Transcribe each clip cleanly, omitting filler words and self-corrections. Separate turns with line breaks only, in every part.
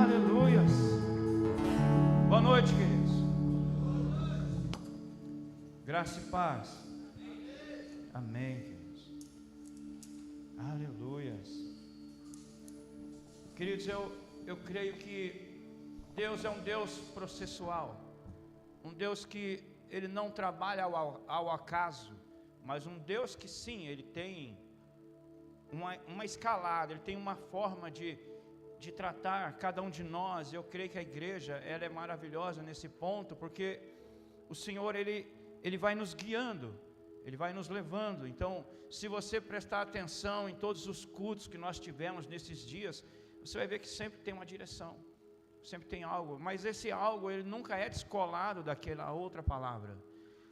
Aleluias. Boa noite, queridos. Graça e paz. Amém, queridos. Aleluias. Queridos, eu creio que Deus é um Deus processual. Um Deus que Ele não trabalha ao acaso, mas um Deus que sim, Ele tem uma escalada, Ele tem uma forma de tratar cada um de nós. Eu creio que a igreja, ela é maravilhosa nesse ponto, porque o Senhor, Ele vai nos guiando, Ele vai nos levando. Então, se você prestar atenção em todos os cultos que nós tivemos nesses dias, você vai ver que sempre tem uma direção, sempre tem algo, mas esse algo, ele nunca é descolado daquela outra palavra,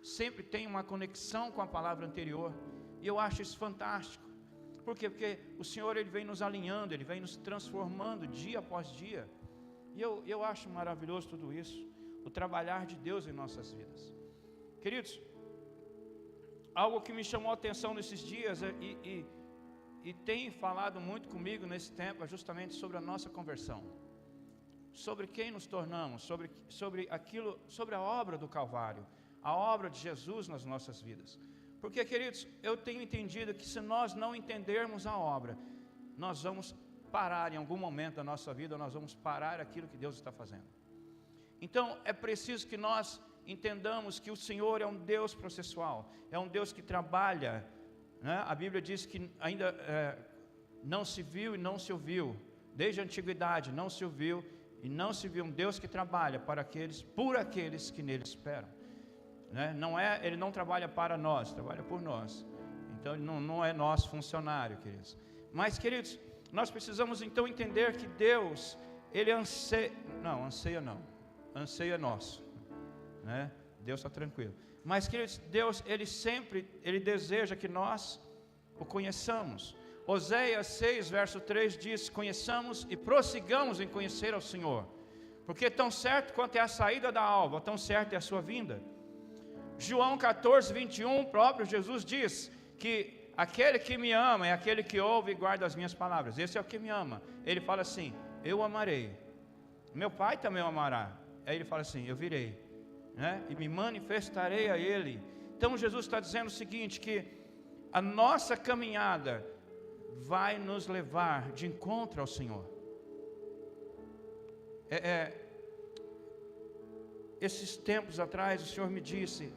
sempre tem uma conexão com a palavra anterior, e eu acho isso fantástico. Por quê? Porque o Senhor, Ele vem nos alinhando, Ele vem nos transformando dia após dia, e eu acho maravilhoso tudo isso, o trabalhar de Deus em nossas vidas. Queridos, algo que me chamou a atenção nesses dias, e tem falado muito comigo nesse tempo, é justamente sobre a nossa conversão, sobre quem nos tornamos, sobre aquilo, sobre a obra do Calvário, a obra de Jesus nas nossas vidas. Porque, queridos, eu tenho entendido que se nós não entendermos a obra, nós vamos parar em algum momento da nossa vida, nós vamos parar aquilo que Deus está fazendo. Então, é preciso que nós entendamos que o Senhor é um Deus processual, é um Deus que trabalha, né? A Bíblia diz que ainda não se viu e não se ouviu, desde a antiguidade não se ouviu e não se viu um Deus que trabalha por aqueles que nele esperam. Ele não trabalha para nós, trabalha por nós. Então ele não é nosso funcionário, queridos. Mas, queridos, nós precisamos então entender que Deus, Ele anseia é nosso, né? Deus está tranquilo. Mas, queridos, Deus, Ele deseja que nós o conheçamos. Oséias 6, verso 3 diz: conheçamos e prossigamos em conhecer ao Senhor, porque tão certo quanto é a saída da alva, tão certo é a sua vinda. João 14, 21, próprio Jesus diz que aquele que me ama é aquele que ouve e guarda as minhas palavras. Esse é o que me ama. Ele fala assim: eu amarei, meu Pai também o amará. Aí ele fala assim: eu virei, né? E me manifestarei a Ele. Então Jesus está dizendo o seguinte, que a nossa caminhada vai nos levar de encontro ao Senhor. Esses tempos atrás o Senhor me disse,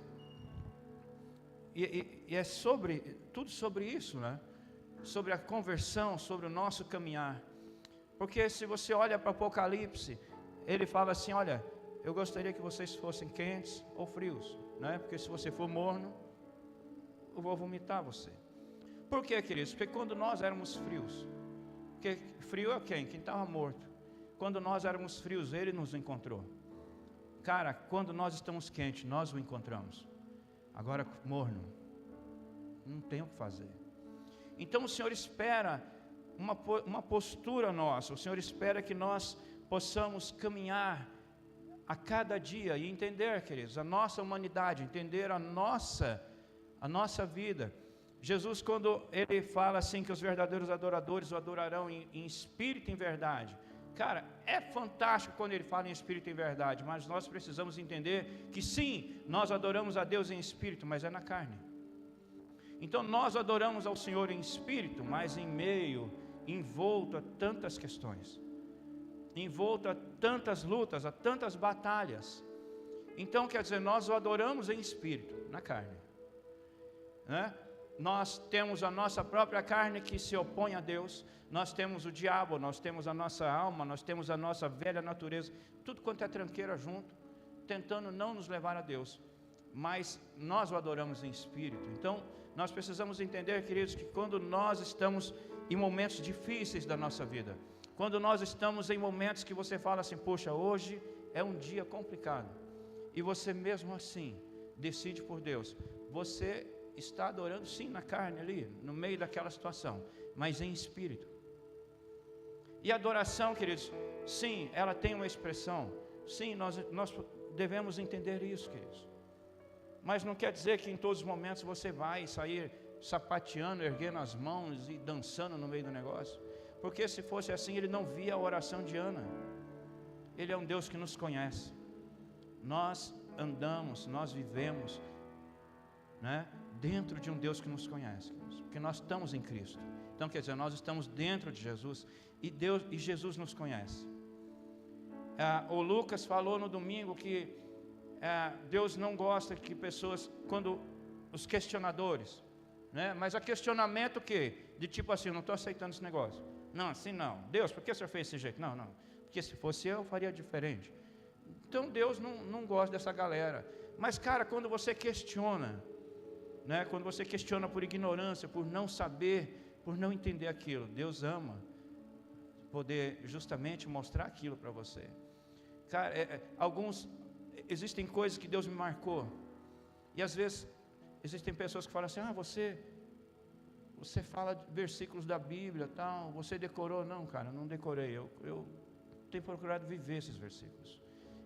e é tudo sobre isso, né? Sobre a conversão, sobre o nosso caminhar. Porque se você olha para o Apocalipse, ele fala assim: olha, eu gostaria que vocês fossem quentes ou frios, né? Porque se você for morno, eu vou vomitar você. Por quê, queridos? Porque quando nós éramos frios, porque frio é quem? Quem estava morto. Quando nós éramos frios, Ele nos encontrou. Cara, quando nós estamos quentes, nós o encontramos. Agora, morno, não tem o que fazer. Então o Senhor espera uma postura nossa. O Senhor espera que nós possamos caminhar a cada dia e entender, queridos, a nossa humanidade, entender a nossa vida. Jesus, quando Ele fala assim que os verdadeiros adoradores o adorarão em espírito e em verdade, cara, é fantástico quando Ele fala em espírito e em verdade, mas nós precisamos entender que sim, nós adoramos a Deus em espírito, mas é na carne. Então nós adoramos ao Senhor em espírito, mas envolto a tantas questões, envolto a tantas lutas, a tantas batalhas. Então quer dizer, nós o adoramos em espírito, na carne, né? Nós temos a nossa própria carne que se opõe a Deus, nós temos o diabo, nós temos a nossa alma, nós temos a nossa velha natureza, tudo quanto é tranqueira junto, tentando não nos levar a Deus, mas nós o adoramos em espírito. Então nós precisamos entender, queridos, que quando nós estamos em momentos difíceis da nossa vida, quando nós estamos em momentos que você fala assim: poxa, hoje é um dia complicado, e você mesmo assim decide por Deus, você está adorando sim na carne ali, no meio daquela situação, mas em espírito. E a adoração, queridos, sim, ela tem uma expressão, sim, nós devemos entender isso, queridos. Mas não quer dizer que em todos os momentos você vai sair sapateando, erguendo as mãos e dançando no meio do negócio. Porque se fosse assim, ele não via a oração de Ana. Ele é um Deus que nos conhece. Nós andamos, nós vivemos, né, dentro de um Deus que nos conhece, porque nós estamos em Cristo. Então, quer dizer, nós estamos dentro de Jesus e Jesus nos conhece. O Lucas falou no domingo que Deus não gosta que pessoas, quando os questionadores, né, mas o questionamento o quê? De tipo assim, eu não estou aceitando esse negócio. Não, assim não. Deus, por que o senhor fez desse jeito? Não, porque se fosse eu faria diferente. Então Deus não gosta dessa galera. Mas cara, quando você questiona, né, quando você questiona por ignorância, por não saber, por não entender aquilo, Deus ama poder justamente mostrar aquilo para você. Cara, existem coisas que Deus me marcou, e às vezes existem pessoas que falam assim, você fala de versículos da Bíblia, tal, você decorou? Não, cara, não decorei, eu tenho procurado viver esses versículos.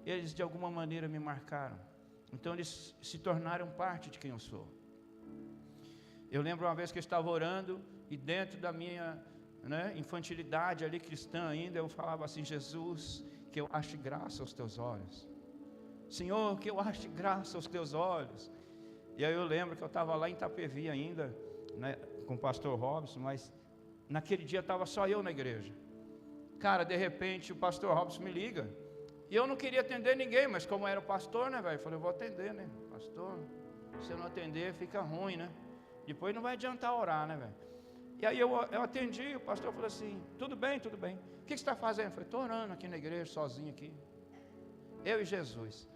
Eles de alguma maneira me marcaram, então eles se tornaram parte de quem eu sou. Eu lembro uma vez que eu estava orando, e dentro da minha, né, infantilidade ali cristã ainda, eu falava assim, Jesus, que eu ache graça aos teus olhos. Senhor, que eu ache graça aos teus olhos. E aí eu lembro que eu estava lá em Itapevi ainda, né, com o pastor Robson, mas naquele dia estava só eu na igreja. Cara, de repente o pastor Robson me liga, e eu não queria atender ninguém, mas como era o pastor, né, velho, eu falei, eu vou atender, né, pastor, se eu não atender fica ruim, né, depois não vai adiantar orar, né, velho. E aí eu atendi, o pastor falou assim, tudo bem, o que você está fazendo? Eu falei, estou orando aqui na igreja, sozinho aqui, eu e Jesus.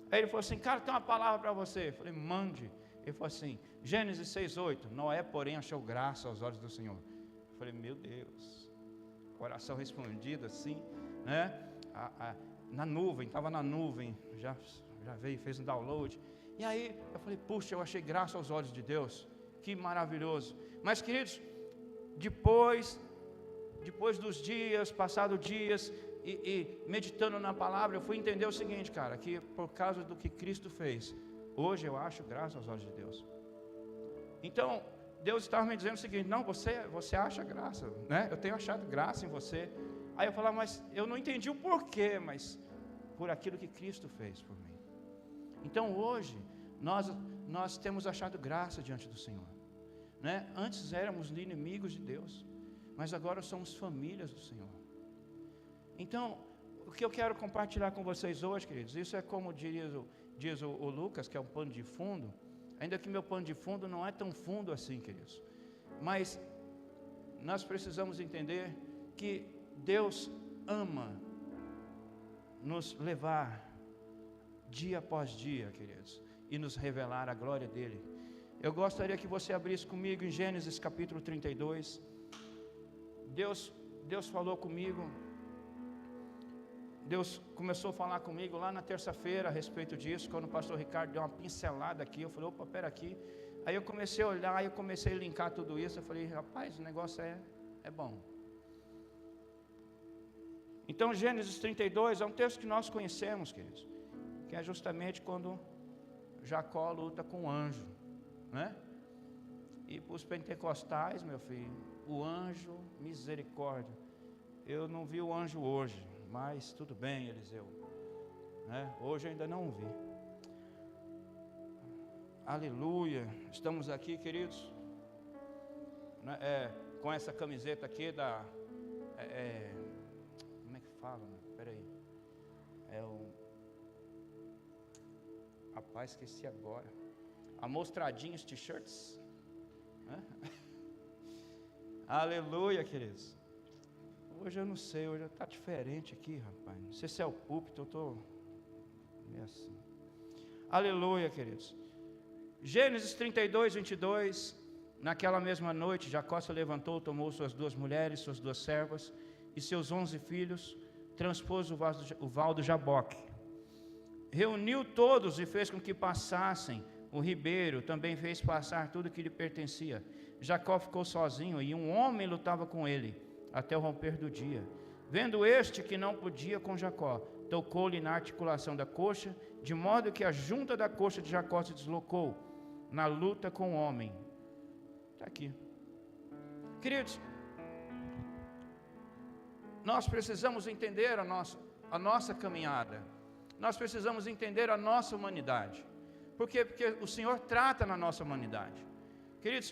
Aí ele falou assim, cara, tem uma palavra para você. Eu falei, mande. Ele falou assim, Gênesis 6:8, Noé, porém, achou graça aos olhos do Senhor. Eu falei, meu Deus, oração respondida assim, né, na nuvem, estava na nuvem, já veio, fez um download. E aí eu falei, puxa, eu achei graça aos olhos de Deus, que maravilhoso. Mas queridos, depois dos dias, passados dias, e meditando na palavra, eu fui entender o seguinte, cara, que por causa do que Cristo fez, hoje eu acho graça aos olhos de Deus. Então, Deus estava me dizendo o seguinte, não, você acha graça, né? Eu tenho achado graça em você. Aí eu falava, mas eu não entendi o porquê, mas por aquilo que Cristo fez por mim. Então hoje, nós temos achado graça diante do Senhor, né? Antes éramos inimigos de Deus, mas agora somos famílias do Senhor. Então, o que eu quero compartilhar com vocês hoje, queridos, isso é como diz o Lucas, que é um pano de fundo, ainda que meu pano de fundo não é tão fundo assim, queridos, mas nós precisamos entender que Deus ama nos levar dia após dia, queridos, e nos revelar a glória dEle. Eu gostaria que você abrisse comigo em Gênesis capítulo 32, Deus falou comigo, Deus começou a falar comigo lá na terça-feira a respeito disso, quando o pastor Ricardo deu uma pincelada aqui, eu falei, opa, pera aqui, aí eu comecei a olhar, eu comecei a linkar tudo isso, eu falei, rapaz, o negócio é bom. Então Gênesis 32 é um texto que nós conhecemos, queridos, que é justamente quando Jacó luta com o anjo, né? E para os pentecostais, meu filho, o anjo, misericórdia, eu não vi o anjo hoje, mas tudo bem, Eliseu, né? Hoje eu ainda não vi. Aleluia. Estamos aqui, queridos, né? Com essa camiseta aqui da como é que fala? Peraí, rapaz, esqueci agora. Amostradinhos t-shirts, né? Aleluia, queridos. Hoje eu não sei, hoje está diferente aqui, rapaz. Não sei se é o púlpito, eu estou meio assim. Aleluia, queridos. Gênesis 32, 22. Naquela mesma noite, Jacó se levantou, tomou suas 2 mulheres, suas 2 servas e seus 11 filhos, transpôs o val do Jaboque. Reuniu todos e fez com que passassem o ribeiro, também fez passar tudo que lhe pertencia. Jacó ficou sozinho e um homem lutava com ele até o romper do dia. Vendo este que não podia com Jacó, tocou-lhe na articulação da coxa, de modo que a junta da coxa de Jacó se deslocou na luta com o homem. Está aqui. Queridos, nós precisamos entender a nossa caminhada, nós precisamos entender a nossa humanidade. Por quê? Porque o Senhor trata na nossa humanidade. Queridos,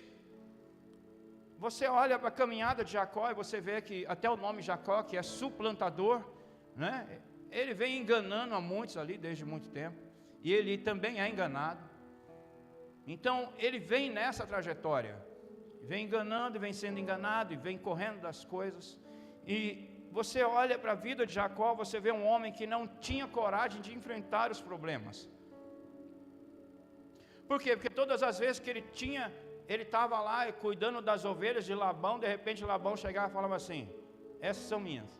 você olha para a caminhada de Jacó e você vê que até o nome Jacó, que é suplantador, né? Ele vem enganando a muitos ali desde muito tempo, e ele também é enganado. Então ele vem nessa trajetória, vem enganando, vem sendo enganado, e vem correndo das coisas. E você olha para a vida de Jacó, você vê um homem que não tinha coragem de enfrentar os problemas. Por quê? Porque todas as vezes que ele estava lá cuidando das ovelhas de Labão, de repente Labão chegava e falava assim: essas são minhas.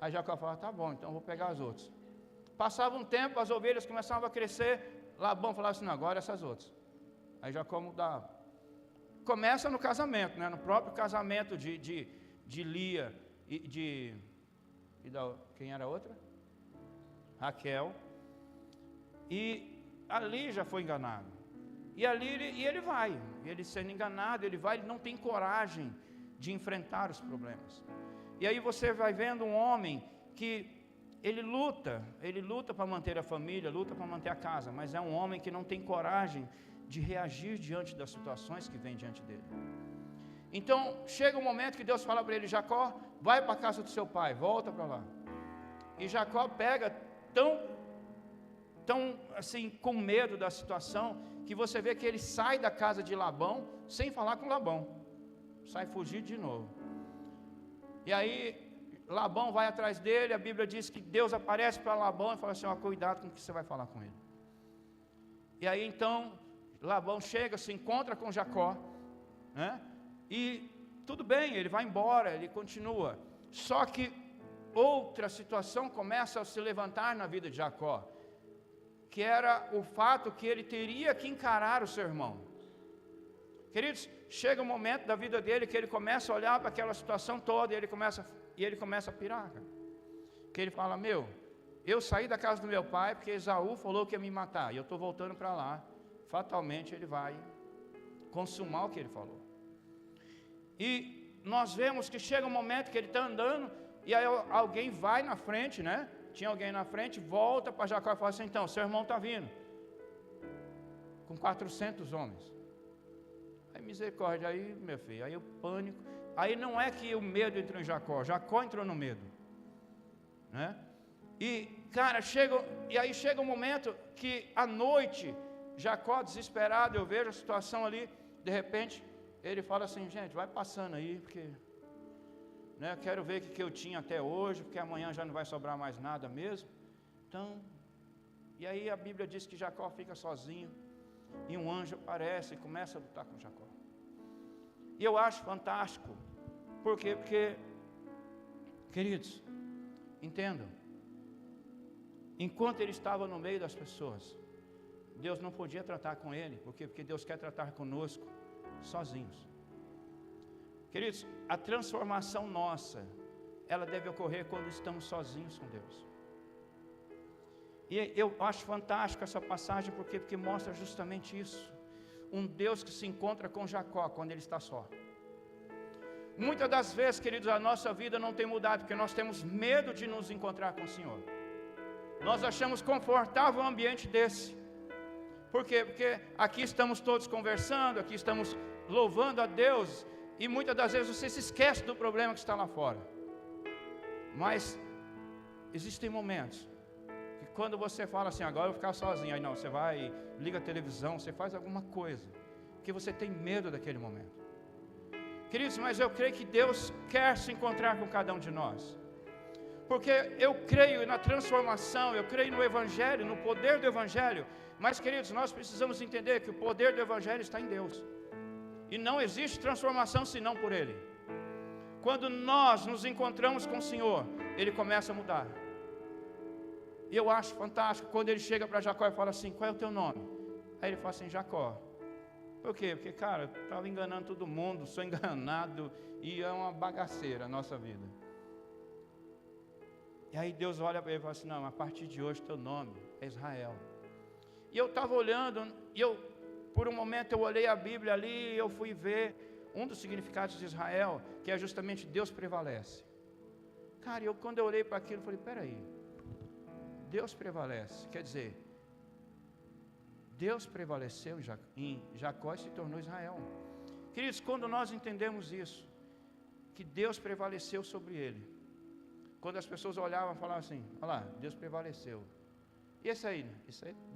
Aí Jacó falava: tá bom, então eu vou pegar as outras. Passava um tempo, as ovelhas começavam a crescer, Labão falava assim: não, agora essas outras. Aí Jacó mudava. Começa no casamento, né? No próprio casamento de Lia e quem era a outra? Raquel. E ali já foi enganado. E ali ele sendo enganado, ele não tem coragem de enfrentar os problemas. E aí você vai vendo um homem que ele luta para manter a família, luta para manter a casa, mas é um homem que não tem coragem de reagir diante das situações que vêm diante dele. Então chega um momento que Deus fala para ele: Jacó, vai para a casa do seu pai, volta para lá. E Jacó pega tão assim, com medo da situação, que você vê que ele sai da casa de Labão, sem falar com Labão, sai fugido de novo. E aí Labão vai atrás dele, a Bíblia diz que Deus aparece para Labão e fala assim: ó, cuidado com o que você vai falar com ele. E aí então Labão chega, se encontra com Jacó, né? E tudo bem, ele vai embora, ele continua. Só que outra situação começa a se levantar na vida de Jacó, que era o fato que ele teria que encarar o seu irmão. Queridos, chega um momento da vida dele que ele começa a olhar para aquela situação toda, e ele começa a pirar, cara. Que ele fala: eu saí da casa do meu pai porque Esaú falou que ia me matar, e eu estou voltando para lá, fatalmente ele vai consumar o que ele falou. E nós vemos que chega um momento que ele está andando, e aí alguém vai na frente, né? Tinha alguém na frente, volta para Jacó e fala assim: então, seu irmão está vindo com 400 homens. Aí misericórdia, aí meu filho, aí o pânico. Aí não é que o medo entrou em Jacó, Jacó entrou no medo, né? E cara, aí chega um momento que à noite, Jacó desesperado, eu vejo a situação ali, de repente ele fala assim: gente, vai passando aí, porque eu quero ver o que eu tinha até hoje, porque amanhã já não vai sobrar mais nada mesmo. Então, e aí a Bíblia diz que Jacó fica sozinho, e um anjo aparece e começa a lutar com Jacó. E eu acho fantástico. Por quê? Porque, queridos, entendam, enquanto ele estava no meio das pessoas, Deus não podia tratar com ele. Por quê? Porque Deus quer tratar conosco sozinhos. Queridos, a transformação nossa, ela deve ocorrer quando estamos sozinhos com Deus. E eu acho fantástico essa passagem, porque mostra justamente isso. Um Deus que se encontra com Jacó quando ele está só. Muitas das vezes, queridos, a nossa vida não tem mudado, porque nós temos medo de nos encontrar com o Senhor. Nós achamos confortável um ambiente desse. Por quê? Porque aqui estamos todos conversando, aqui estamos louvando a Deus, e muitas das vezes você se esquece do problema que está lá fora. Mas existem momentos que quando você fala assim: agora eu vou ficar sozinho, aí não, você vai, liga a televisão, você faz alguma coisa, porque você tem medo daquele momento. Queridos, mas eu creio que Deus quer se encontrar com cada um de nós, porque eu creio na transformação, eu creio no Evangelho, no poder do Evangelho. Mas, queridos, nós precisamos entender que o poder do Evangelho está em Deus, e não existe transformação senão por Ele. Quando nós nos encontramos com o Senhor, Ele começa a mudar. E eu acho fantástico quando Ele chega para Jacó e fala assim: qual é o teu nome? Aí ele fala assim: Jacó. Por quê? Porque, cara, eu estava enganando todo mundo, sou enganado, e é uma bagaceira a nossa vida. E aí Deus olha para ele e fala assim: não, a partir de hoje teu nome é Israel. E eu estava olhando, por um momento eu olhei a Bíblia ali, e eu fui ver um dos significados de Israel, que é justamente Deus prevalece. Cara, quando eu olhei para aquilo, eu falei: peraí, Deus prevalece. Quer dizer, Deus prevaleceu em Jacó e se tornou Israel. Queridos, quando nós entendemos isso, que Deus prevaleceu sobre ele, quando as pessoas olhavam e falavam assim, olha lá, Deus prevaleceu. E esse aí,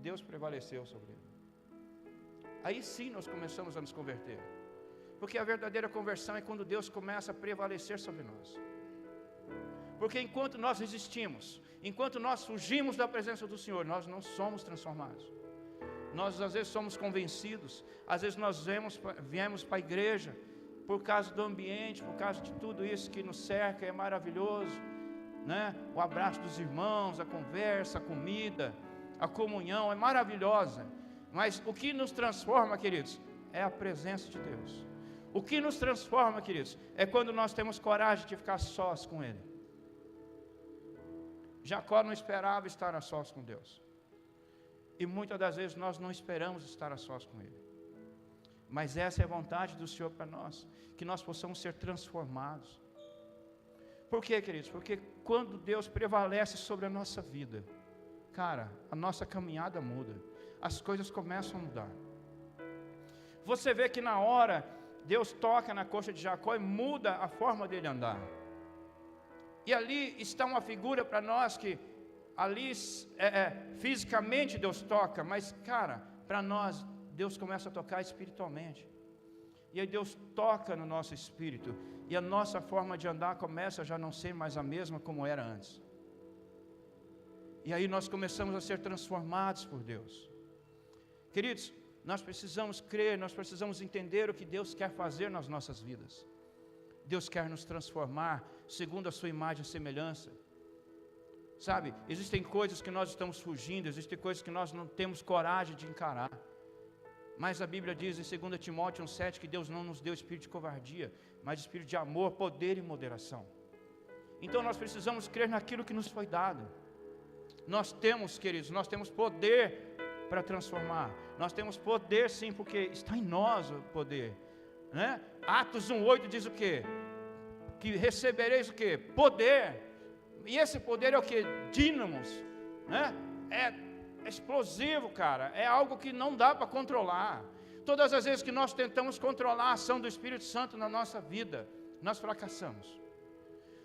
Deus prevaleceu sobre ele. Aí sim nós começamos a nos converter. Porque a verdadeira conversão é quando Deus começa a prevalecer sobre nós. Porque enquanto nós resistimos, enquanto nós fugimos da presença do Senhor, nós não somos transformados. Nós às vezes somos convencidos, às vezes nós viemos para a igreja por causa do ambiente, por causa de tudo isso que nos cerca, é maravilhoso, né? O abraço dos irmãos, a conversa, a comida, a comunhão é maravilhosa. Mas o que nos transforma, queridos, é a presença de Deus. O que nos transforma, queridos, é quando nós temos coragem de ficar sós com Ele. Jacó não esperava estar a sós com Deus. E muitas das vezes nós não esperamos estar a sós com Ele. Mas essa é a vontade do Senhor para nós, que nós possamos ser transformados. Por quê, queridos? Porque quando Deus prevalece sobre a nossa vida, cara, a nossa caminhada muda, as coisas começam a mudar. Você vê que na hora, Deus toca na coxa de Jacó e muda a forma dele andar. E ali está uma figura para nós que, ali fisicamente Deus toca, mas cara, para nós, Deus começa a tocar espiritualmente. E aí Deus toca no nosso espírito, e a nossa forma de andar começa a já não ser mais a mesma como era antes. E aí nós começamos a ser transformados por Deus. Queridos, nós precisamos crer, nós precisamos entender o que Deus quer fazer nas nossas vidas. Deus quer nos transformar segundo a sua imagem e semelhança. Sabe, existem coisas que nós estamos fugindo, existem coisas que nós não temos coragem de encarar. Mas a Bíblia diz em 2 Timóteo 1,7 que Deus não nos deu espírito de covardia, mas espírito de amor, poder e moderação. Então nós precisamos crer naquilo que nos foi dado. Nós temos, queridos, nós temos poder para transformar. Nós temos poder sim, porque está em nós o poder, né? Atos 1,8 diz o quê? Que recebereis o quê? Poder. E esse poder é o quê? Dínamos, né? É explosivo, cara. É algo que não dá para controlar. Todas as vezes que nós tentamos controlar a ação do Espírito Santo na nossa vida, nós fracassamos.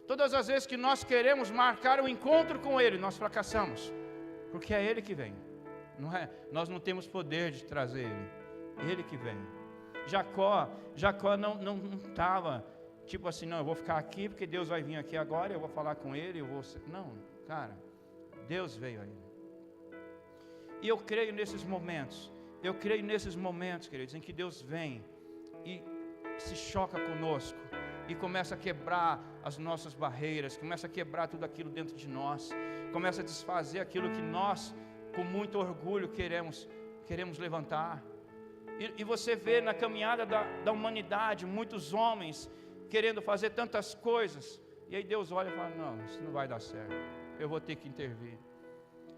Todas as vezes que nós queremos marcar um encontro com Ele, nós fracassamos. Porque é Ele que vem. Não é? Nós não temos poder de trazer Ele. Ele que vem. Jacó não estava tipo assim, não, eu vou ficar aqui porque Deus vai vir aqui agora, eu vou falar com Ele, Não, cara, Deus veio a Ele. E eu creio nesses momentos, queridos, em que Deus vem e se choca conosco e começa a quebrar as nossas barreiras, começa a quebrar tudo aquilo dentro de nós, começa a desfazer aquilo que nós, com muito orgulho, queremos levantar. E você vê na caminhada da humanidade, muitos homens querendo fazer tantas coisas, e aí Deus olha e fala, não, isso não vai dar certo, eu vou ter que intervir.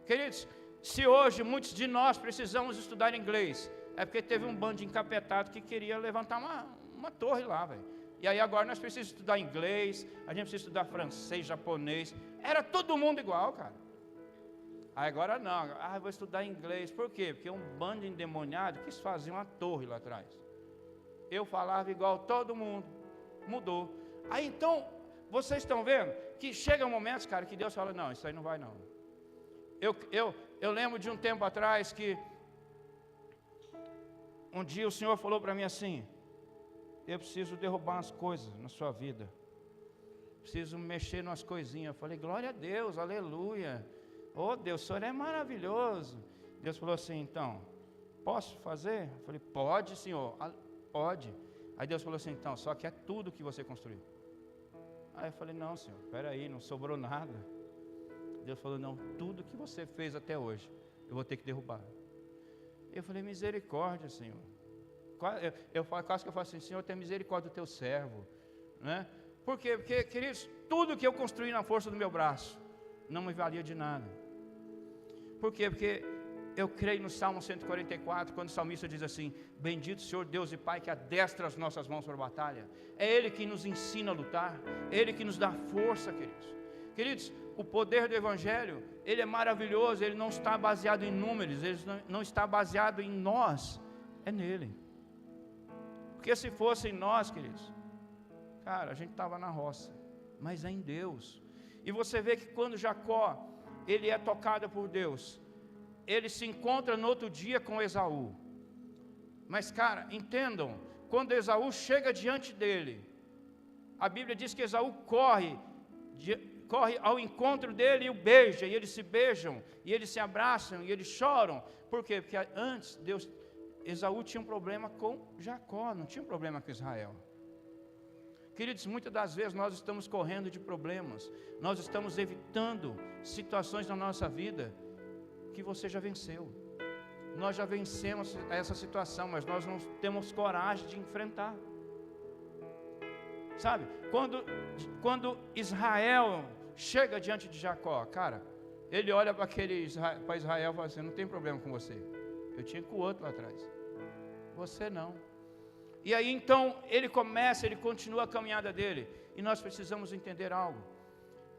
Queridos, se hoje muitos de nós precisamos estudar inglês, é porque teve um bando de encapetado que queria levantar uma torre lá, velho. E aí agora nós precisamos estudar inglês, a gente precisa estudar francês, japonês, era todo mundo igual, cara. Aí agora não, eu vou estudar inglês, por quê? Porque um bando de endemoniado quis fazer uma torre lá atrás. Eu falava igual todo mundo, mudou. Aí então, vocês estão vendo que chega momentos, cara, que Deus fala, não, isso aí não vai não. Eu lembro de um tempo atrás que um dia o Senhor falou para mim assim, eu preciso derrubar umas coisas na sua vida, preciso mexer nas coisinhas. Eu falei, glória a Deus, aleluia, oh Deus, o Senhor é maravilhoso. Deus falou assim, então, posso fazer? Eu falei, pode Senhor, pode. Aí Deus falou assim, então, só que é tudo que você construiu. Aí eu falei, não Senhor, peraí, não sobrou nada. Deus falou, não, tudo que você fez até hoje, eu vou ter que derrubar. Eu falei, misericórdia, Senhor. Quase que eu falo assim, Senhor, tenha misericórdia do teu servo, né? Por quê? Porque, queridos, tudo que eu construí na força do meu braço, não me valia de nada. Por quê? Porque eu creio no Salmo 144, quando o salmista diz assim, bendito Senhor Deus e Pai, que adestra as nossas mãos para a batalha. É Ele que nos ensina a lutar, é Ele que nos dá força, queridos. Queridos, o poder do Evangelho, ele é maravilhoso, ele não está baseado em números, ele não está baseado em nós, é nele. Porque se fosse em nós, queridos, cara, a gente estava na roça, mas é em Deus. E você vê que quando Jacó, ele é tocado por Deus, ele se encontra no outro dia com Esaú. Mas, cara, entendam, quando Esaú chega diante dele, a Bíblia diz que Esaú corre ao encontro dele e o beija, e eles se beijam, e eles se abraçam, e eles choram. Por quê? Porque antes Esaú tinha um problema com Jacó, não tinha um problema com Israel. Queridos, muitas das vezes nós estamos correndo de problemas, nós estamos evitando situações na nossa vida que você já venceu. Nós já vencemos essa situação, mas nós não temos coragem de enfrentar. Sabe, quando Israel chega diante de Jacó, cara, ele olha para Israel e fala assim: não tem problema com você, eu tinha com o outro lá atrás, você não. E aí então ele continua a caminhada dele, e nós precisamos entender algo.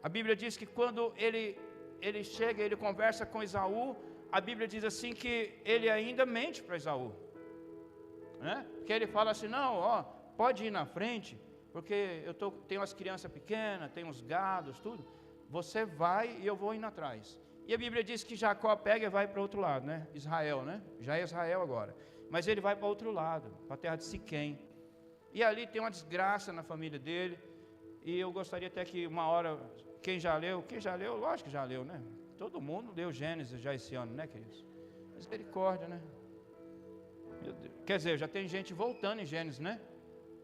A Bíblia diz que quando ele chega, ele conversa com Esaú, a Bíblia diz assim que ele ainda mente para Esaú, né? Que ele fala assim: não, ó, pode ir na frente, porque tenho as crianças pequenas, tenho os gados, tudo, você vai e eu vou indo atrás. E a Bíblia diz que Jacó pega e vai para o outro lado, né? Israel, né? Já é Israel agora, mas ele vai para o outro lado, para a terra de Siquém, e ali tem uma desgraça na família dele. E eu gostaria até que uma hora, quem já leu, lógico que já leu, né? Todo mundo leu Gênesis já esse ano, né, queridos? Misericórdia, né? Meu Deus. Quer dizer, já tem gente voltando em Gênesis, né?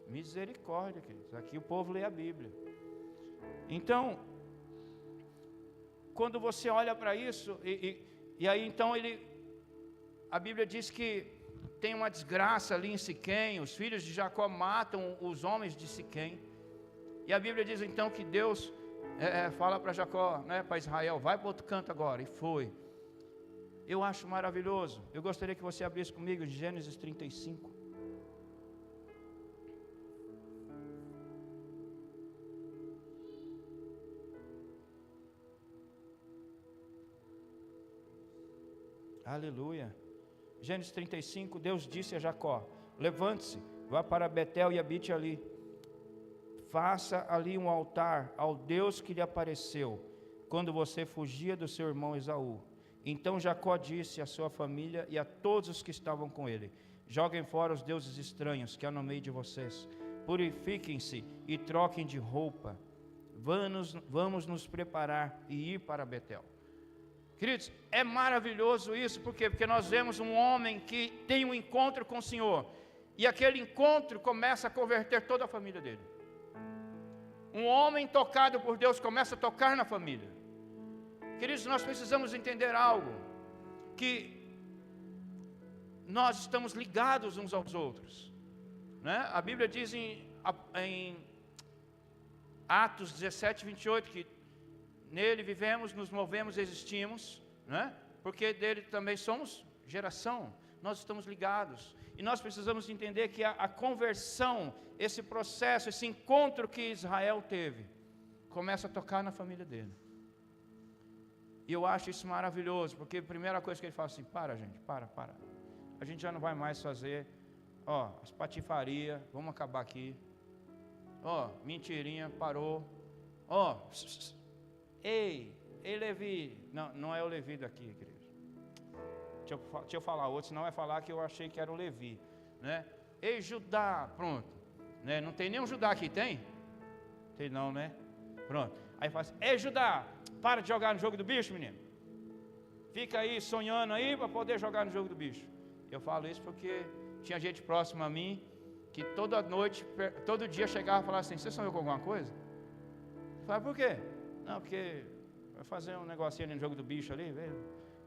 Misericórdia, queridos. Aqui o povo lê a Bíblia. Então, quando você olha para isso, e aí então a Bíblia diz que tem uma desgraça ali em Siquém, os filhos de Jacó matam os homens de Siquém. E a Bíblia diz então que Deus fala para Jacó, né, para Israel: vai para outro canto agora, e foi. Eu acho maravilhoso. Eu gostaria que você abrisse comigo Gênesis 35. Aleluia. Gênesis 35, Deus disse a Jacó: levante-se, vá para Betel e habite ali. Faça ali um altar ao Deus que lhe apareceu quando você fugia do seu irmão Esaú. Então Jacó disse à sua família e a todos os que estavam com ele: joguem fora os deuses estranhos que há no meio de vocês. Purifiquem-se e troquem de roupa. Vamos nos preparar e ir para Betel. Queridos, é maravilhoso isso. Por quê? Porque nós vemos um homem que tem um encontro com o Senhor, e aquele encontro começa a converter toda a família dele. Um homem tocado por Deus começa a tocar na família. Queridos, nós precisamos entender algo, que nós estamos ligados uns aos outros, né? A Bíblia diz em Atos 17, 28, que nele vivemos, nos movemos, existimos, né? Porque dele também somos geração, nós estamos ligados. E nós precisamos entender que a conversão, esse processo, esse encontro que Israel teve, começa a tocar na família dele. E eu acho isso maravilhoso, porque a primeira coisa que ele fala assim: para, gente, para. A gente já não vai mais fazer, as patifarias, vamos acabar aqui. Mentirinha, parou. Ei, Levi. Não é o Levi daqui, querido. Deixa eu falar outro, senão vai falar que eu achei que era o Levi, né? Ei, Judá, pronto, né? Não tem nenhum Judá aqui, tem? Tem não, né? Pronto, aí fala assim: ei, Judá, para de jogar no jogo do bicho, menino. Fica aí sonhando aí para poder jogar no jogo do bicho. Eu falo isso porque tinha gente próxima a mim que toda noite, todo dia chegava e falava assim: você sonhou com alguma coisa? Eu falava: por quê? Não, porque vai fazer um negocinho ali no jogo do bicho ali,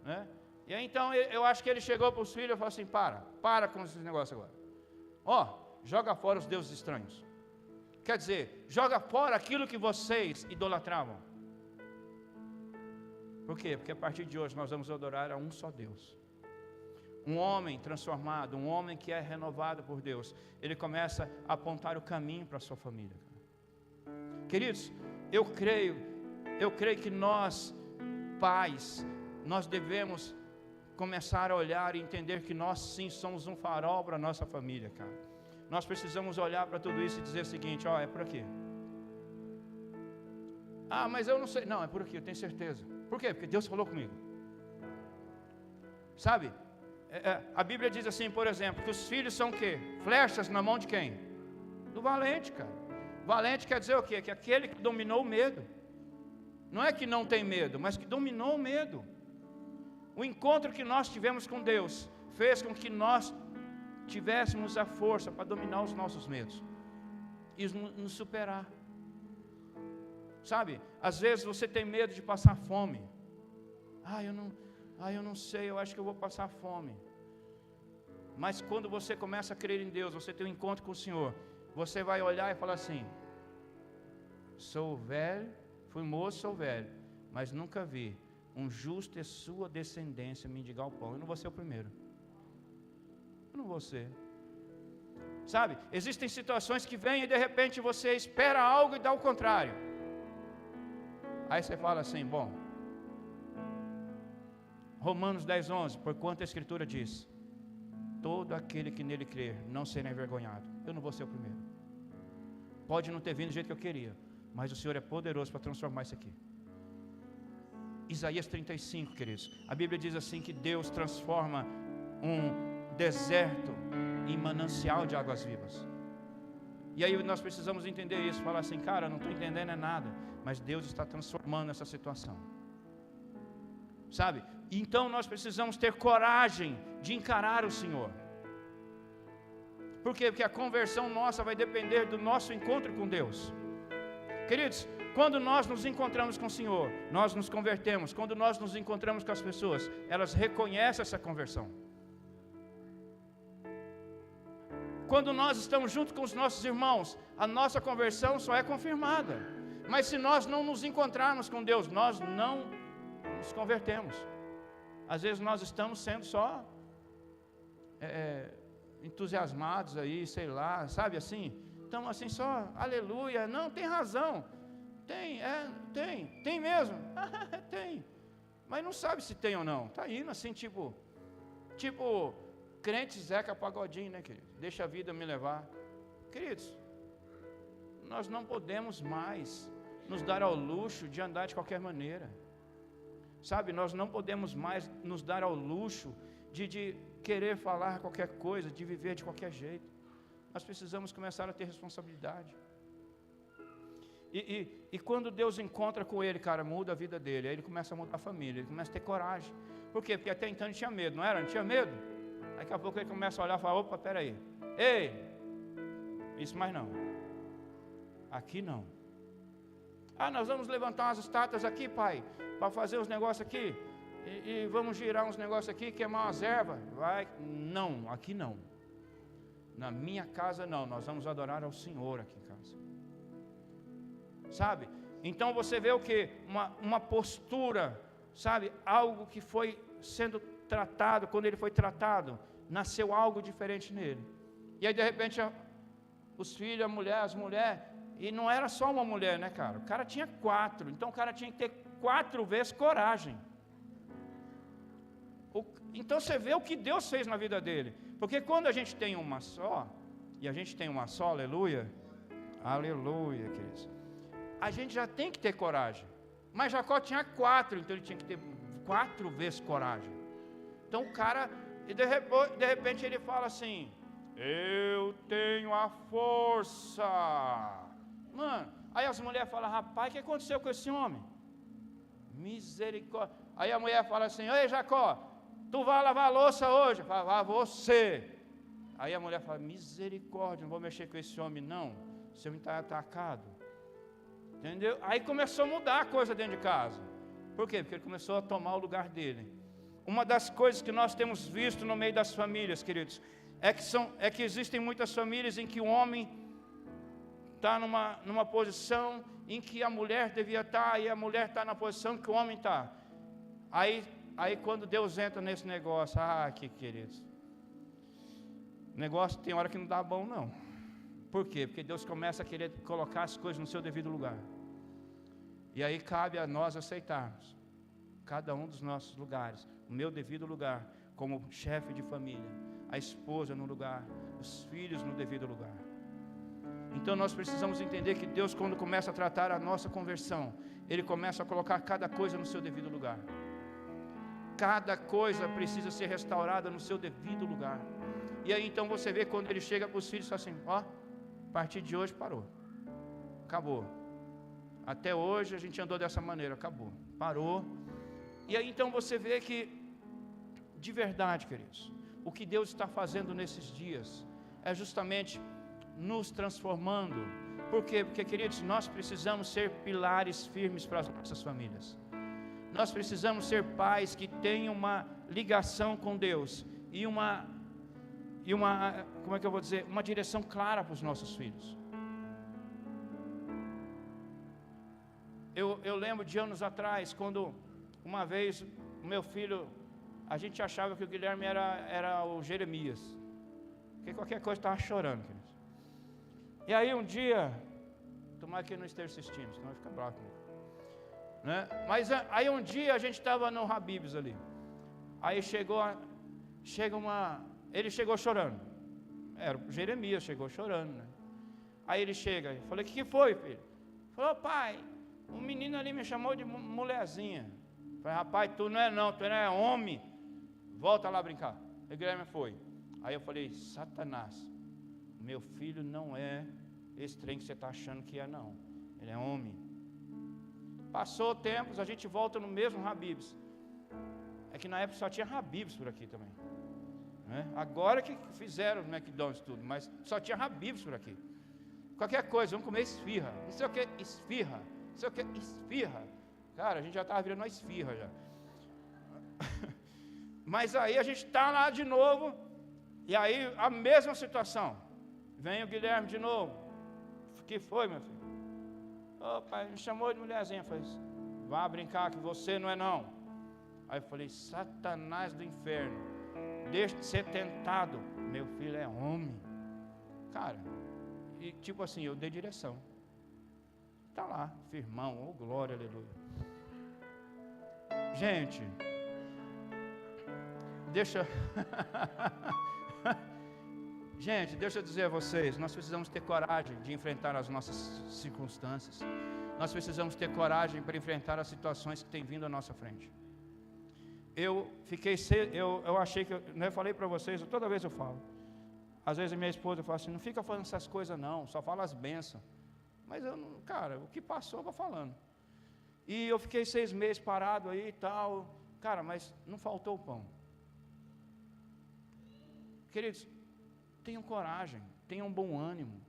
né? E aí então eu acho que ele chegou para os filhos e falou assim: para com esses negócios agora. Joga fora os deuses estranhos. Quer dizer, joga fora aquilo que vocês idolatravam. Por quê? Porque a partir de hoje nós vamos adorar a um só Deus. Um homem transformado, um homem que é renovado por Deus, ele começa a apontar o caminho para a sua família. Queridos, eu creio eu creio que nós, pais, nós devemos começar a olhar e entender que nós sim somos um farol para a nossa família, cara. Nós precisamos olhar para tudo isso e dizer o seguinte: ó, é por aqui. Ah, mas eu não sei. Não, é por aqui, eu tenho certeza. Por quê? Porque Deus falou comigo. Sabe? A Bíblia diz assim, por exemplo, que os filhos são o quê? Flechas na mão de quem? Do valente, cara. Valente quer dizer o quê? Que aquele que dominou o medo. Não é que não tem medo, mas que dominou o medo. O encontro que nós tivemos com Deus fez com que nós tivéssemos a força para dominar os nossos medos e nos superar. Sabe? Às vezes você tem medo de passar fome. Eu não sei, eu acho que eu vou passar fome. Mas quando você começa a crer em Deus, você tem um encontro com o Senhor, você vai olhar e falar assim: sou velho, fui moço, sou velho, mas nunca vi um justo e sua descendência mendigar o pão. Eu não vou ser o primeiro. Eu não vou ser. Sabe, existem situações que vêm e de repente você espera algo e dá o contrário. Aí você fala assim: bom, Romanos 10:11, porquanto a Escritura diz: todo aquele que nele crer não será envergonhado. Eu não vou ser o primeiro. Pode não ter vindo do jeito que eu queria, mas o Senhor é poderoso para transformar isso aqui. Isaías 35, queridos, a Bíblia diz assim que Deus transforma um deserto em manancial de águas vivas. E aí nós precisamos entender isso, falar assim: cara, não estou entendendo é nada, mas Deus está transformando essa situação. Sabe? Então nós precisamos ter coragem de encarar o Senhor. Por quê? Porque a conversão nossa vai depender do nosso encontro com Deus. Queridos, quando nós nos encontramos com o Senhor, nós nos convertemos. Quando nós nos encontramos com as pessoas, elas reconhecem essa conversão. Quando nós estamos junto com os nossos irmãos, a nossa conversão só é confirmada. Mas se nós não nos encontrarmos com Deus, nós não nos convertemos. Às vezes nós estamos sendo só entusiasmados aí, sei lá, sabe assim? Estamos assim só, aleluia. Não, tem razão. Tem mesmo. Tem. Mas não sabe se tem ou não. Está indo assim, tipo crente Zeca Pagodinho, né, querido? Deixa a vida me levar. Queridos, nós não podemos mais nos dar ao luxo de andar de qualquer maneira. Sabe, nós não podemos mais nos dar ao luxo de querer falar qualquer coisa, de viver de qualquer jeito. Nós precisamos começar a ter responsabilidade. E quando Deus encontra com ele, cara, muda a vida dele. Aí ele começa a mudar a família, ele começa a ter coragem. Por quê? Porque até então ele tinha medo, não era? Não tinha medo? Daqui a pouco ele começa a olhar e fala: opa, peraí. Ei, isso mais não. Aqui não. Nós vamos levantar umas estátuas aqui, pai, para fazer os negócios aqui, e vamos girar uns negócios aqui, queimar umas ervas. Vai, não, aqui não. Na minha casa não, nós vamos adorar ao Senhor aqui em casa. Sabe? Então você vê o que? Uma postura, sabe? Algo que foi sendo tratado, quando ele foi tratado, nasceu algo diferente nele. E aí de repente os filhos, a mulher, as mulheres, e não era só uma mulher, né, cara? O cara tinha 4, então o cara tinha que ter 4 vezes coragem. Então você vê o que Deus fez na vida dele. Porque quando a gente tem uma só, e a gente tem uma só, aleluia, aleluia, queridos, a gente já tem que ter coragem. Mas Jacó tinha 4, então ele tinha que ter 4 vezes coragem. Então o cara, e de repente ele fala assim: eu tenho a força. Mano, aí as mulheres falam: rapaz, o que aconteceu com esse homem? Misericórdia. Aí a mulher fala assim: ei, Jacó, tu vai lavar a louça hoje? Fala: você. Aí a mulher fala: misericórdia, não vou mexer com esse homem não, esse homem está atacado. Entendeu? Aí começou a mudar a coisa dentro de casa. Por quê? Porque ele começou a tomar o lugar dele. Uma das coisas que nós temos visto no meio das famílias, queridos, é que existem muitas famílias em que o homem está numa posição em que a mulher devia estar, e a mulher está na posição que o homem está. Aí quando Deus entra nesse negócio, que queridos, o negócio tem hora que não dá bom não. Por quê? Porque Deus começa a querer colocar as coisas no seu devido lugar. E aí cabe a nós aceitarmos cada um dos nossos lugares, o meu devido lugar, como chefe de família, a esposa no lugar, os filhos no devido lugar. Então nós precisamos entender que Deus, quando começa a tratar a nossa conversão, Ele começa a colocar cada coisa no seu devido lugar. Cada coisa precisa ser restaurada no seu devido lugar. E aí então você vê quando Ele chega para os filhos e fala assim, ó, a partir de hoje parou, acabou. Até hoje a gente andou dessa maneira, acabou, parou. E aí então você vê que, de verdade, queridos, o que Deus está fazendo nesses dias é justamente nos transformando. Por quê? Porque, queridos, nós precisamos ser pilares firmes para as nossas famílias. Nós precisamos ser pais que tenham uma ligação com Deus e uma, como é que eu vou dizer, uma direção clara para os nossos filhos. Eu lembro de anos atrás, quando uma vez o meu filho, a gente achava que o Guilherme era o Jeremias, porque qualquer coisa estava chorando, queridos. E aí um dia, tomara que ele não esteja assistindo, senão vai ficar bravo comigo, né? Mas aí um dia a gente estava no Habib's ali, aí ele chegou chorando, era o Jeremias, chegou chorando, né? Aí ele chega, eu falei, o que foi, filho? Falou, pai, um menino ali me chamou de mulherzinha. Eu falei, rapaz, tu não é homem, volta lá brincar. E o Guilherme foi. Aí eu falei, Satanás, meu filho não é esse trem que você está achando que é, não. Ele é homem. Passou tempos, a gente volta no mesmo Habib's. É que na época só tinha Habib's por aqui também, né? Agora que fizeram o McDonald's tudo, mas só tinha Habib's por aqui. Qualquer coisa, vamos comer esfirra. Não sei o que, esfirra. Não sei o que, esfirra. Cara, a gente já estava virando uma esfirra já. Mas aí a gente está lá de novo. E aí a mesma situação. Vem o Guilherme de novo. O que foi, meu filho? Ô pai, me chamou de mulherzinha. Eu falei, vá brincar que você não é não. Aí eu falei, Satanás do inferno, deixe de ser tentado. Meu filho é homem. Cara, e tipo assim, eu dei direção. Está lá, firmão, oh glória, aleluia. Gente, deixa eu dizer a vocês, nós precisamos ter coragem de enfrentar as nossas circunstâncias. Nós precisamos ter coragem para enfrentar as situações que têm vindo à nossa frente. Eu achei que, eu falei para vocês, toda vez eu falo. Às vezes a minha esposa fala assim, não fica falando essas coisas não, só fala as bênçãos. Mas eu não, cara, o que passou eu vou falando. E eu fiquei 6 meses parado aí e tal. Cara, mas não faltou o pão. Queridos, tenham coragem, tenham bom ânimo.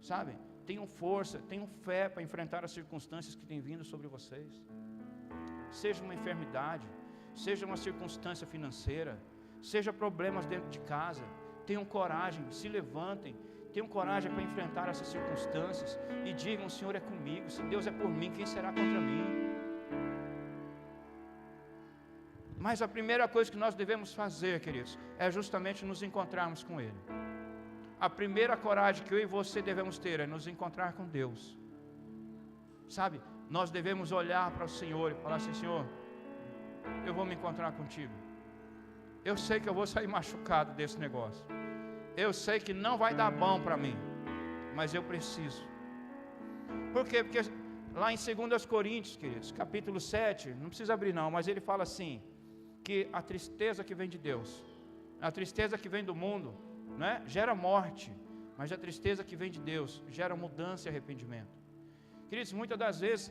Sabe? Tenham força, tenham fé para enfrentar as circunstâncias que têm vindo sobre vocês. Seja uma enfermidade, seja uma circunstância financeira, seja problemas dentro de casa. Tenham coragem, se levantem. Tenham coragem para enfrentar essas circunstâncias e digam, o Senhor é comigo, se Deus é por mim, quem será contra mim? Mas a primeira coisa que nós devemos fazer, queridos, é justamente nos encontrarmos com Ele. A primeira coragem que eu e você devemos ter é nos encontrar com Deus. Sabe, nós devemos olhar para o Senhor e falar assim, Senhor, eu vou me encontrar contigo. Eu sei que eu vou sair machucado desse negócio. Eu sei que não vai dar bom para mim, mas eu preciso. Por quê? Porque lá em 2 Coríntios, queridos, capítulo 7, não precisa abrir não, mas ele fala assim, que a tristeza que vem de Deus, a tristeza que vem do mundo, né, gera morte, mas a tristeza que vem de Deus gera mudança e arrependimento. Queridos, muitas das vezes,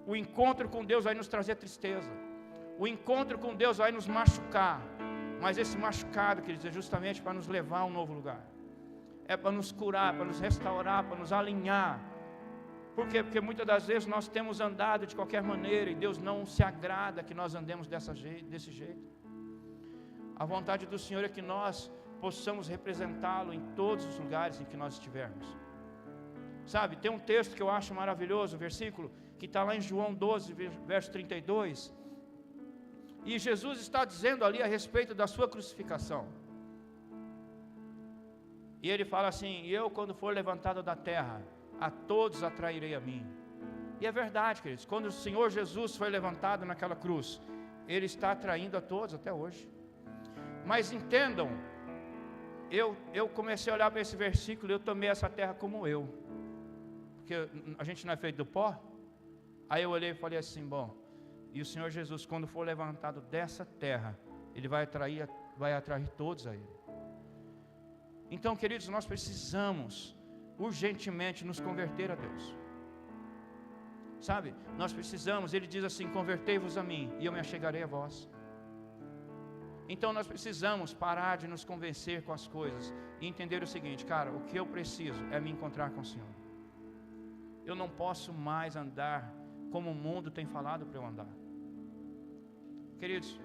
o encontro com Deus vai nos trazer tristeza, o encontro com Deus vai nos machucar, mas esse machucado, queridos, é justamente para nos levar a um novo lugar. É para nos curar, para nos restaurar, para nos alinhar. Por quê? Porque muitas das vezes nós temos andado de qualquer maneira e Deus não se agrada que nós andemos desse jeito. A vontade do Senhor é que nós possamos representá-lo em todos os lugares em que nós estivermos. Sabe, tem um texto que eu acho maravilhoso, um versículo, que está lá em João 12, verso 32. E Jesus está dizendo ali a respeito da sua crucificação. E ele fala assim, e eu quando for levantado da terra, a todos atrairei a mim. E é verdade, queridos, quando o Senhor Jesus foi levantado naquela cruz, Ele está atraindo a todos até hoje. Mas entendam, eu comecei a olhar para esse versículo, eu tomei essa terra como eu, porque a gente não é feito do pó. Aí eu olhei e falei assim, bom, e o Senhor Jesus, quando for levantado dessa terra, Ele vai atrair todos a Ele. Então, queridos, nós precisamos urgentemente nos converter a Deus. Sabe, nós precisamos, Ele diz assim, convertei-vos a mim, e eu me achegarei a vós. Então nós precisamos parar de nos convencer com as coisas, e entender o seguinte, cara, o que eu preciso é me encontrar com o Senhor. Eu não posso mais andar como o mundo tem falado para eu andar. Queridos,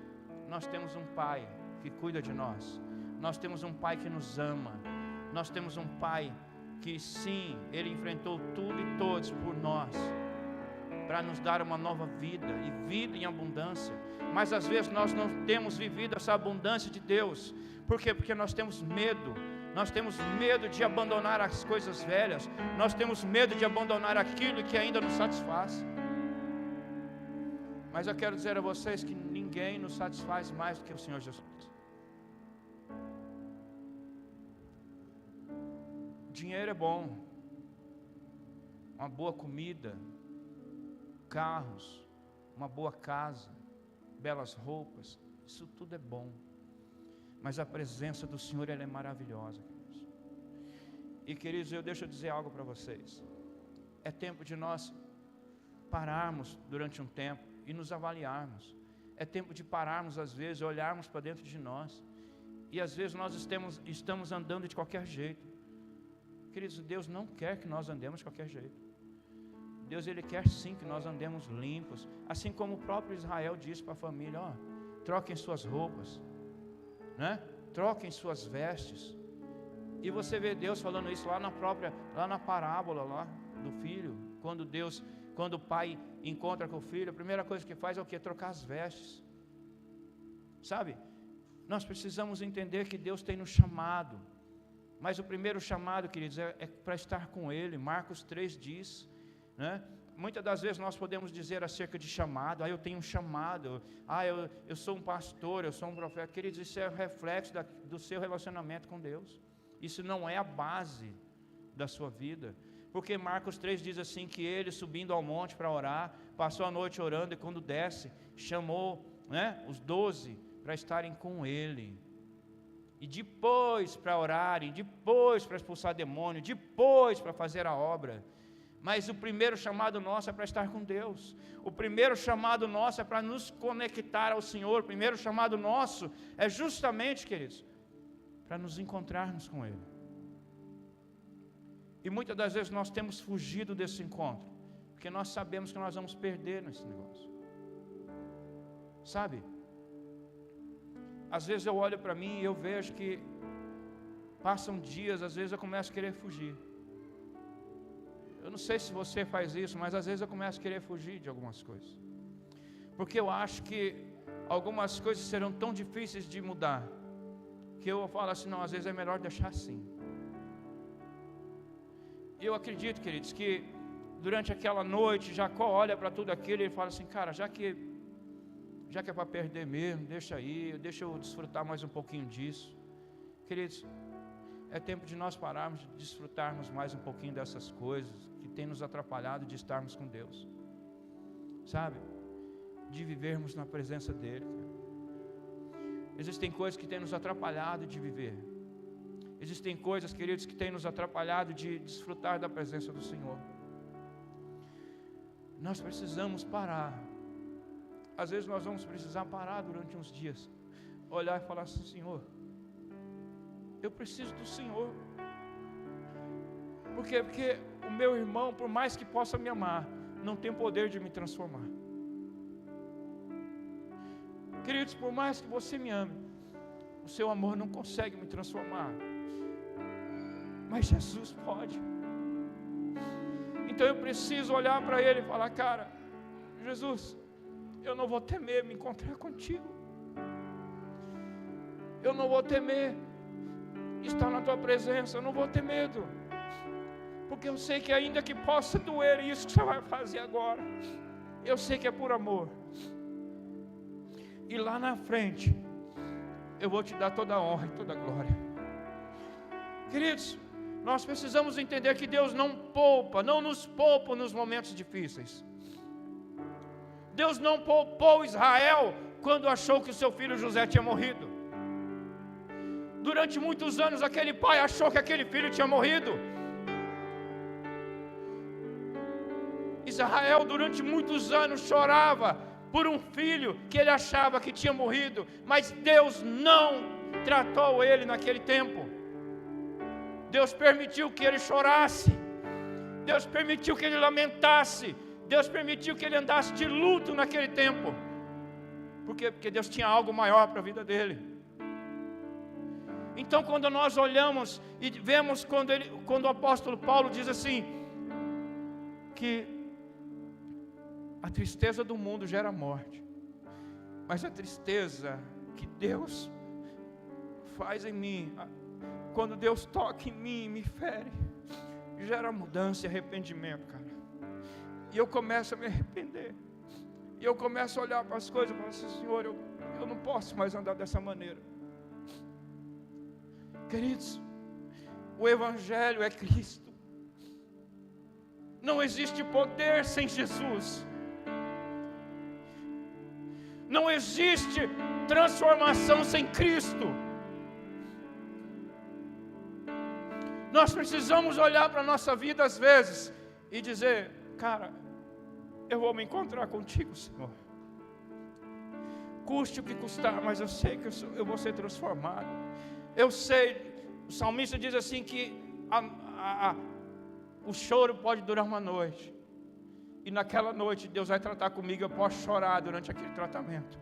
nós temos um Pai que cuida de nós, nós temos um Pai que nos ama, nós temos um Pai que sim, Ele enfrentou tudo e todos por nós, para nos dar uma nova vida, e vida em abundância. Mas às vezes nós não temos vivido essa abundância de Deus. Por quê? Porque nós temos medo. Nós temos medo de abandonar as coisas velhas. Nós temos medo de abandonar aquilo que ainda nos satisfaz. Mas eu quero dizer a vocês que ninguém nos satisfaz mais do que o Senhor Jesus. Dinheiro é bom, uma boa comida, carros, uma boa casa, belas roupas, isso tudo é bom. Mas a presença do Senhor, ela é maravilhosa, queridos. E queridos, deixa eu dizer algo para vocês. É tempo de nós pararmos durante um tempo e nos avaliarmos. É tempo de pararmos às vezes, olharmos para dentro de nós. E às vezes nós estamos andando de qualquer jeito. Queridos, Deus não quer que nós andemos de qualquer jeito. Deus, Ele quer sim que nós andemos limpos, assim como o próprio Israel disse para a família, troquem suas roupas, né? Troquem suas vestes. E você vê Deus falando isso lá na parábola lá do filho, quando o pai encontra com o filho, a primeira coisa que faz é o quê? Trocar as vestes. Sabe? Nós precisamos entender que Deus tem nos chamado, mas o primeiro chamado, queridos, é para estar com Ele. Marcos 3 diz, né? Muitas das vezes nós podemos dizer acerca de chamado, eu tenho um chamado, eu sou um pastor, eu sou um profeta. Queridos, isso é um reflexo do seu relacionamento com Deus. Isso não é a base da sua vida, porque Marcos 3 diz assim, que ele subindo ao monte para orar, passou a noite orando, e quando desce, chamou, né, os 12 para estarem com ele, e depois para orarem, depois para expulsar demônio, depois para fazer a obra. Mas o primeiro chamado nosso é para estar com Deus. O primeiro chamado nosso é para nos conectar ao Senhor. O primeiro chamado nosso é justamente, queridos, para nos encontrarmos com Ele. E muitas das vezes nós temos fugido desse encontro, porque nós sabemos que nós vamos perder nesse negócio. Sabe? Às vezes eu olho para mim e eu vejo que passam dias, às vezes eu começo a querer fugir. Eu não sei se você faz isso, mas às vezes eu começo a querer fugir de algumas coisas, porque eu acho que algumas coisas serão tão difíceis de mudar, que eu falo assim, não, às vezes é melhor deixar assim. Eu acredito, queridos, que durante aquela noite, Jacó olha para tudo aquilo e ele fala assim, cara, já que é para perder mesmo, deixa eu desfrutar mais um pouquinho disso. Queridos, é tempo de nós pararmos de desfrutarmos mais um pouquinho dessas coisas que tem nos atrapalhado de estarmos com Deus, sabe? De vivermos na presença dEle. Existem coisas que têm nos atrapalhado de viver. Existem coisas, queridos, que têm nos atrapalhado de desfrutar da presença do Senhor. Nós precisamos parar. Às vezes nós vamos precisar parar durante uns dias, olhar e falar assim, Senhor, eu preciso do Senhor. Por quê? Porque o meu irmão, por mais que possa me amar, não tem poder de me transformar. Queridos, por mais que você me ame, o seu amor não consegue me transformar, mas Jesus pode. Então eu preciso olhar para Ele e falar, cara, Jesus, eu não vou temer me encontrar contigo. Eu não vou temer estar na tua presença. Eu não vou ter medo, porque eu sei que ainda que possa doer isso que você vai fazer agora, eu sei que é por amor. E lá na frente, eu vou te dar toda a honra e toda a glória. Queridos, nós precisamos entender que Deus não nos poupa nos momentos difíceis. Deus não poupou Israel quando achou que o seu filho José tinha morrido. Durante muitos anos aquele pai achou que aquele filho tinha morrido. Israel durante muitos anos chorava por um filho que ele achava que tinha morrido, mas Deus não tratou ele naquele tempo. Deus permitiu que ele chorasse, Deus permitiu que ele lamentasse, Deus permitiu que ele andasse de luto naquele tempo. Por quê? Porque Deus tinha algo maior para a vida dele. Então quando nós olhamos e vemos quando o apóstolo Paulo diz assim, que a tristeza do mundo gera morte, mas a tristeza que Deus faz em mim, quando Deus toca em mim e me fere, gera mudança e arrependimento, cara. E eu começo a me arrepender, e eu começo a olhar para as coisas e falar assim, Senhor, eu não posso mais andar dessa maneira. Queridos, o Evangelho é Cristo. Não existe poder sem Jesus. Não existe transformação sem Cristo. Nós precisamos olhar para a nossa vida às vezes e dizer, cara, eu vou me encontrar contigo, Senhor. Custe o que custar, mas eu sei que eu vou ser transformado. Eu sei, o salmista diz assim que o choro pode durar uma noite. E naquela noite Deus vai tratar comigo, eu posso chorar durante aquele tratamento.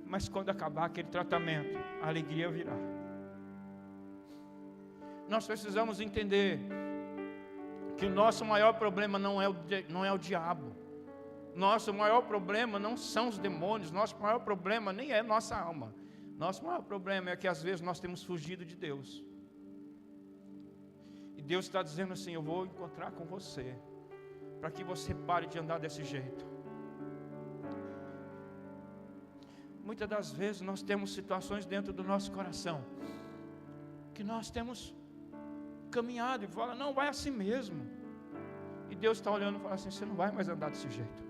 Mas quando acabar aquele tratamento, a alegria virá. Nós precisamos entender que o nosso maior problema não é o diabo. Nosso maior problema não são os demônios. Nosso maior problema nem é nossa alma. Nosso maior problema é que às vezes nós temos fugido de Deus. E Deus está dizendo assim, eu vou encontrar com você, para que você pare de andar desse jeito. Muitas das vezes nós temos situações dentro do nosso coração, que nós temos caminhado e fala, não, vai assim mesmo. E Deus está olhando e fala assim, você não vai mais andar desse jeito.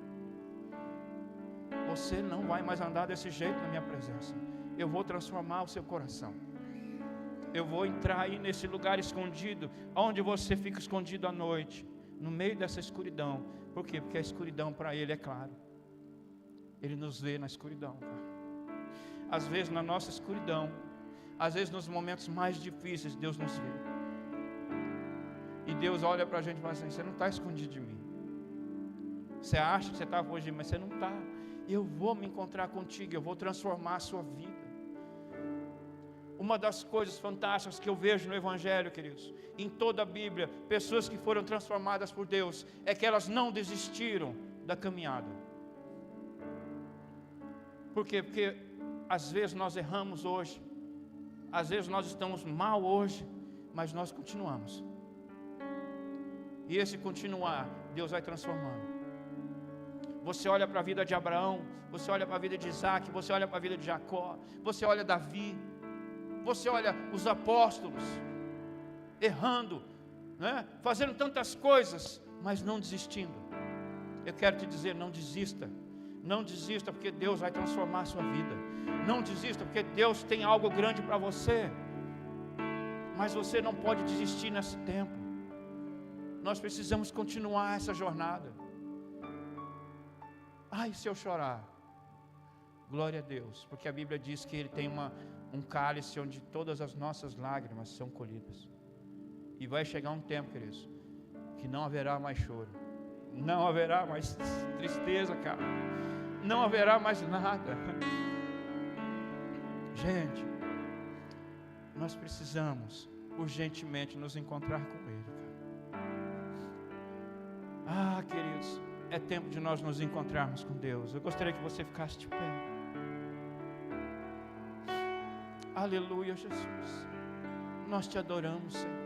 Você não vai mais andar desse jeito na minha presença. Eu vou transformar o seu coração. Eu vou entrar aí nesse lugar escondido, onde você fica escondido à noite, no meio dessa escuridão. Por quê? Porque a escuridão para Ele é claro. Ele nos vê na escuridão, cara. Às vezes na nossa escuridão, às vezes nos momentos mais difíceis, Deus nos vê. E Deus olha para a gente e fala assim, você não está escondido de mim. Você acha que você está fugindo, mas você não está. Eu vou me encontrar contigo, eu vou transformar a sua vida. Uma das coisas fantásticas que eu vejo no Evangelho, queridos, em toda a Bíblia, pessoas que foram transformadas por Deus, é que elas não desistiram da caminhada. Por quê? Porque às vezes nós erramos hoje, às vezes nós estamos mal hoje, mas nós continuamos. E esse continuar, Deus vai transformando. Você olha para a vida de Abraão, você olha para a vida de Isaac, você olha para a vida de Jacó, você olha Davi, você olha os apóstolos, errando, né? Fazendo tantas coisas, mas não desistindo. Eu quero te dizer, não desista. Não desista, porque Deus vai transformar a sua vida. Não desista, porque Deus tem algo grande para você. Mas você não pode desistir nesse tempo. Nós precisamos continuar essa jornada. Ai, se eu chorar, glória a Deus, porque a Bíblia diz que Ele tem um cálice onde todas as nossas lágrimas são colhidas. E vai chegar um tempo, queridos, que não haverá mais choro, não haverá mais tristeza, cara, não haverá mais nada. Gente, nós precisamos urgentemente nos encontrar com Ele, cara. Ah, queridos, é tempo de nós nos encontrarmos com Deus. Eu gostaria que você ficasse de pé. Aleluia, Jesus. Nós te adoramos, Senhor.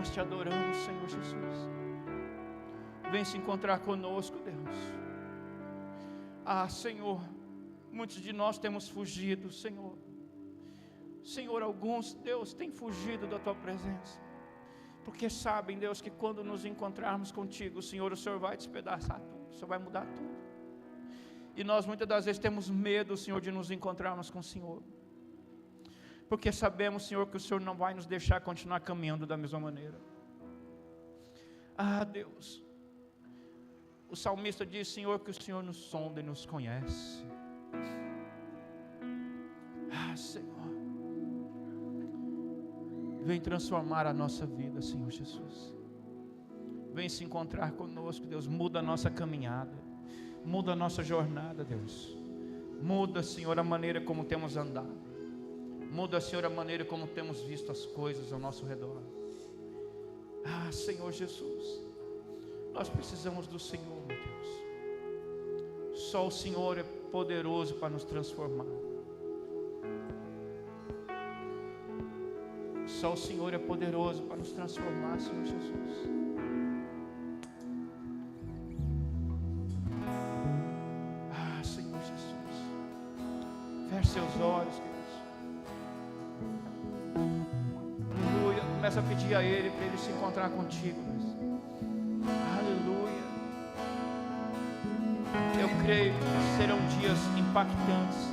nós te adoramos, Senhor Jesus. Vem se encontrar conosco, Deus. Senhor, muitos de nós temos fugido, Senhor. Senhor, alguns, Deus, têm fugido da Tua presença, porque sabem, Deus, que quando nos encontrarmos contigo, Senhor, o Senhor vai despedaçar tudo, o Senhor vai mudar tudo. E nós muitas das vezes temos medo, Senhor, de nos encontrarmos com o Senhor, porque sabemos, Senhor, que o Senhor não vai nos deixar continuar caminhando da mesma maneira. Deus, o salmista diz, Senhor, que o Senhor nos sonda e nos conhece. Senhor, vem transformar a nossa vida, Senhor Jesus. Vem se encontrar conosco, Deus. Muda a nossa caminhada, muda a nossa jornada, Deus. Muda, Senhor, a maneira como temos andado. Muda, Senhor, a maneira como temos visto as coisas ao nosso redor. Senhor Jesus, nós precisamos do Senhor, meu Deus. Só o Senhor é poderoso para nos transformar. Só o Senhor é poderoso para nos transformar, Senhor Jesus. Senhor Jesus, feche seus olhos, Deus. Aleluia. Começa a pedir a Ele para Ele se encontrar contigo, Deus. Aleluia. Eu creio que serão dias impactantes.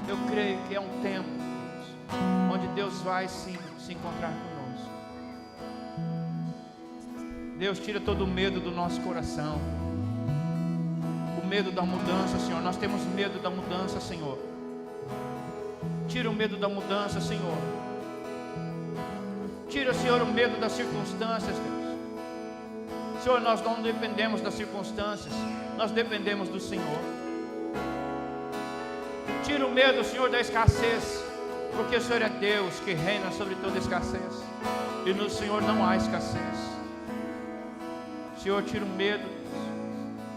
Eu creio que é um tempo onde Deus vai sim se encontrar conosco. Deus, tira todo o medo do nosso coração, o medo da mudança, Senhor. Nós temos medo da mudança, Senhor. Tira o medo da mudança, Senhor. Tira, Senhor, o medo das circunstâncias, Deus. Senhor, nós não dependemos das circunstâncias, nós dependemos do Senhor. Tira o medo, Senhor, da escassez, porque o Senhor é Deus que reina sobre toda escassez, e no Senhor não há escassez. Senhor, tira o medo,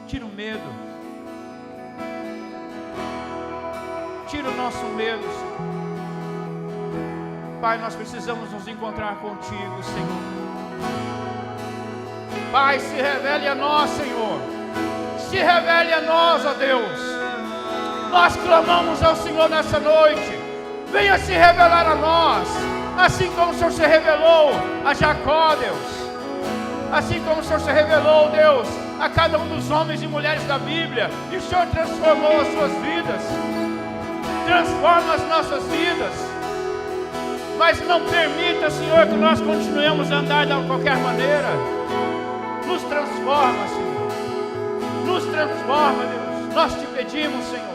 tira o medo, tira o nosso medo, Senhor. Pai, nós precisamos nos encontrar contigo, Senhor. Pai, se revele a nós, Senhor. Se revele a nós, ó Deus. Nós clamamos ao Senhor nessa noite. Venha se revelar a nós, assim como o Senhor se revelou a Jacó, Deus. Assim como o Senhor se revelou, Deus, a cada um dos homens e mulheres da Bíblia. E o Senhor transformou as suas vidas. Transforma as nossas vidas. Mas não permita, Senhor, que nós continuemos a andar de qualquer maneira. Nos transforma, Senhor. Nos transforma, Deus. Nós te pedimos, Senhor.